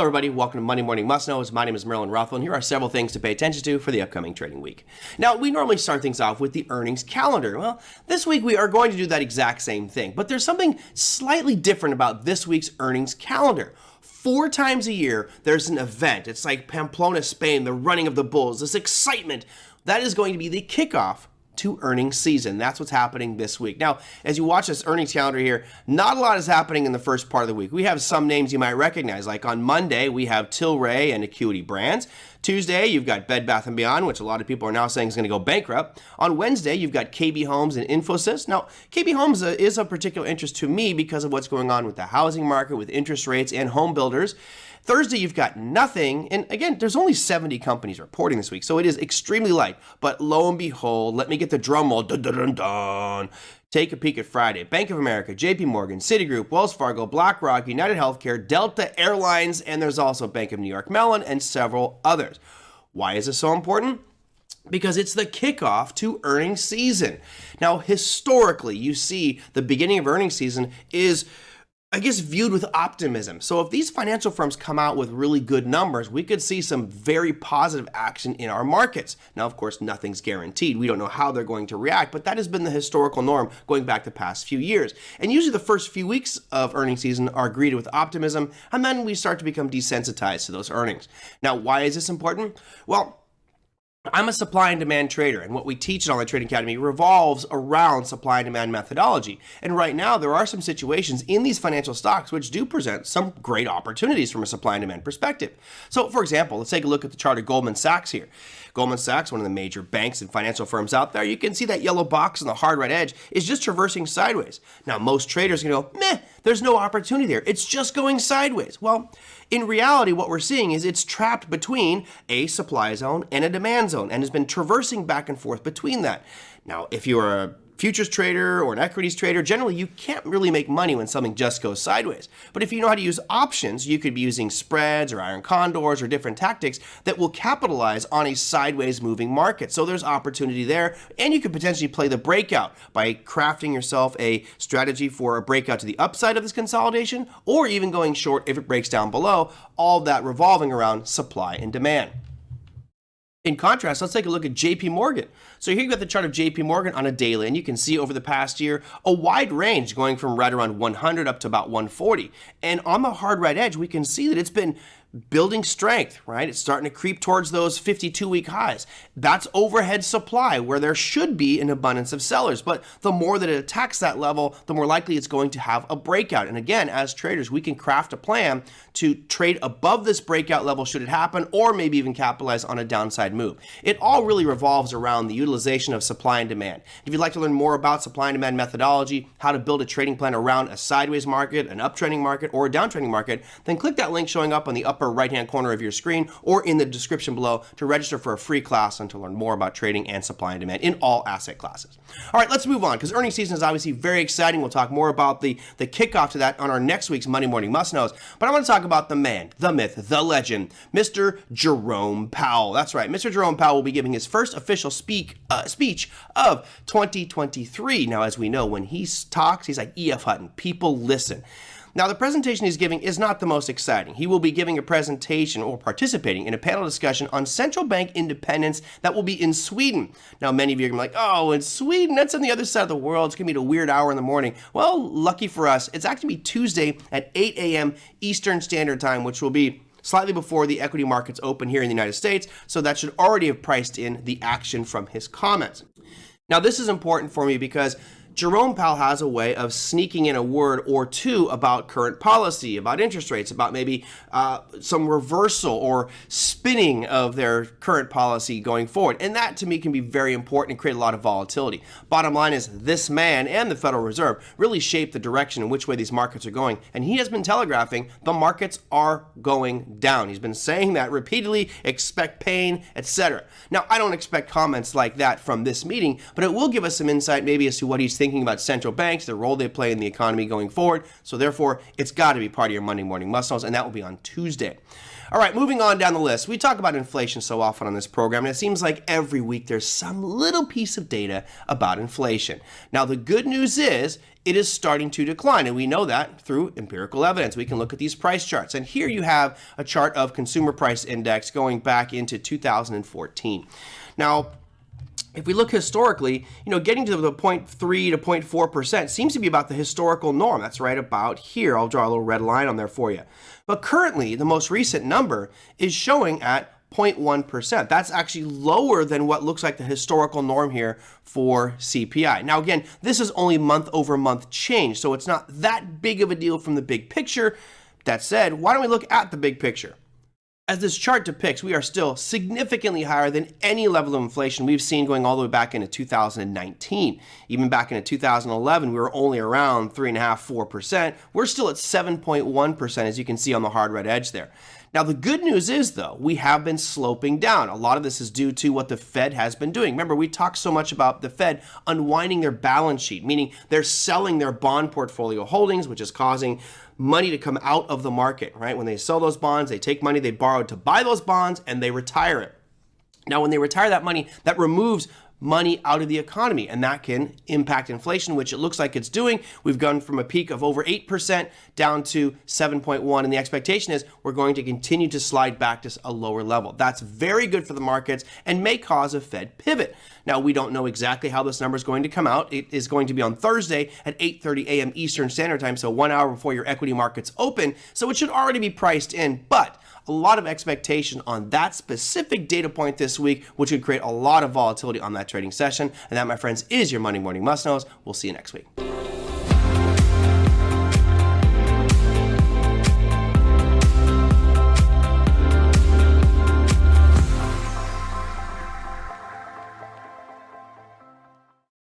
everybody. Welcome to Monday Morning Must Knows. My name is Merlin Rothwell, and here are several things to pay attention to for the upcoming trading week. Now, we normally start things off with the earnings calendar. Well, this week we are going to do that exact same thing, but there's something slightly different about this week's earnings calendar. 4 times a year, there's an event. It's like Pamplona, Spain, the running of the bulls, this excitement. That is going to be the kickoff to earnings season. That's what's happening this week. Now, as you watch this earnings calendar here, not a lot is happening in the first part of the week. We have some names you might recognize, like on Monday, we have Tilray and Acuity Brands. Tuesday, you've got Bed Bath & Beyond, which a lot of people are now saying is going to go bankrupt. On Wednesday, you've got KB Homes and Infosys. Now, KB Homes is of particular interest to me because of what's going on with the housing market, with interest rates and home builders. Thursday, you've got nothing. And again, there's only 70 companies reporting this week, so it is extremely light. But lo and behold, let me get the drum roll. Dun, dun, dun, dun. Take a peek at Friday. Bank of America, JP Morgan, Citigroup, Wells Fargo, BlackRock, United Healthcare, Delta Airlines, and there's also Bank of New York Mellon and several others. Why is this so important? Because it's the kickoff to earnings season. Now, historically, you see the beginning of earnings season is, I guess, viewed with optimism. So if these financial firms come out with really good numbers, we could see some very positive action in our markets. Now, of course, nothing's guaranteed. We don't know how they're going to react, but that has been the historical norm going back the past few years. And usually the first few weeks of earnings season are greeted with optimism, and then we start to become desensitized to those earnings. Now, why is this important? Well, I'm a supply and demand trader, and what we teach at Online Trading Academy revolves around supply and demand methodology. And right now, there are some situations in these financial stocks which do present some great opportunities from a supply and demand perspective. So, for example, let's take a look at the chart of Goldman Sachs here. Goldman Sachs, one of the major banks and financial firms out there, you can see that yellow box on the hard right edge is just traversing sideways. Now, most traders are going to go, meh, there's no opportunity there. It's just going sideways. Well, in reality, what we're seeing is it's trapped between a supply zone and a demand zone and has been traversing back and forth between that. Now, if you're a futures trader or an equities trader, generally you can't really make money when something just goes sideways. But if you know how to use options, you could be using spreads or iron condors or different tactics that will capitalize on a sideways moving market. So there's opportunity there, and you could potentially play the breakout by crafting yourself a strategy for a breakout to the upside of this consolidation, or even going short if it breaks down below, all that revolving around supply and demand. In contrast, let's take a look at JP Morgan. So here you've got the chart of JP Morgan on a daily, and you can see over the past year a wide range going from right around 100 up to about 140. And on the hard right edge, we can see that it's been building strength, right? It's starting to creep towards those 52-week highs. That's overhead supply where there should be an abundance of sellers. But the more that it attacks that level, the more likely it's going to have a breakout. And again, as traders, we can craft a plan to trade above this breakout level should it happen, or maybe even capitalize on a downside move. It all really revolves around the utilization of supply and demand. If you'd like to learn more about supply and demand methodology, how to build a trading plan around a sideways market, an uptrending market, or a downtrending market, then click that link showing up on the upper right-hand corner of your screen or in the description below to register for a free class and to learn more about trading and supply and demand in all asset classes. All right, let's move on because earnings season is obviously very exciting. We'll talk more about the kickoff to that on our next week's Monday Morning Must Knows. But I want to talk about the man, the myth, the legend, Mr. Jerome Powell. That's right, Mr. Jerome Powell will be giving his first official speech of 2023. Now, as we know, when he talks, he's like E.F. Hutton. People listen. Now, the presentation he's giving is not the most exciting. He will be giving a presentation or participating in a panel discussion on central bank independence that will be in Sweden. Now, many of you are going to be like, oh, in Sweden, that's on the other side of the world. It's going to be a weird hour in the morning. Well, lucky for us, it's actually going to be Tuesday at 8 a.m. Eastern Standard Time, which will be slightly before the equity markets open here in the United States. So that should already have priced in the action from his comments. Now, this is important for me because Jerome Powell has a way of sneaking in a word or two about current policy, about interest rates, about maybe some reversal or spinning of their current policy going forward. And that, to me, can be very important and create a lot of volatility. Bottom line is this man and the Federal Reserve really shape the direction in which way these markets are going. And he has been telegraphing the markets are going down. He's been saying that repeatedly, expect pain, etc. Now, I don't expect comments like that from this meeting, but it will give us some insight maybe as to what he's thinking about central banks, the role they play in the economy going forward. So therefore, it's got to be part of your Monday Morning Must Knows, and that will be on Tuesday. All right, moving on down the list. We talk about inflation so often on this program, and it seems like every week there's some little piece of data about inflation. Now, the good news is it is starting to decline, and we know that through empirical evidence. We can look at these price charts, and here you have a chart of consumer price index going back into 2014. Now, if we look historically, getting to the 0.3 to 0.4% seems to be about the historical norm. That's right about here. I'll draw a little red line on there for you. But currently, the most recent number is showing at 0.1%. That's actually lower than what looks like the historical norm here for CPI. Now, again, this is only month over month change, so it's not that big of a deal from the big picture. That said, why don't we look at the big picture? As this chart depicts, we are still significantly higher than any level of inflation we've seen going all the way back into 2019. Even back into 2011, we were only around 3.5%, 4%. We're still at 7.1%, as you can see on the hard red edge there. Now, the good news is, though, we have been sloping down. A lot of this is due to what the Fed has been doing. Remember, we talked so much about the Fed unwinding their balance sheet, meaning they're selling their bond portfolio holdings, which is causing money to come out of the market, right? When they sell those bonds, they take money they borrowed to buy those bonds and they retire it. Now, when they retire that money, that removes money out of the economy, and that can impact inflation, which it looks like it's doing. We've gone from a peak of over 8% down to 7.1%, and the expectation is we're going to continue to slide back to a lower level. That's very good for the markets and may cause a Fed pivot. Now, we don't know exactly how this number is going to come out. It is going to be on Thursday at 8:30 a.m. Eastern Standard Time, so 1 hour before your equity markets open, so it should already be priced in, but a lot of expectation on that specific data point this week, which would create a lot of volatility on that trading session. And that, my friends, is your Monday Morning Must-Knows. We'll see you next week.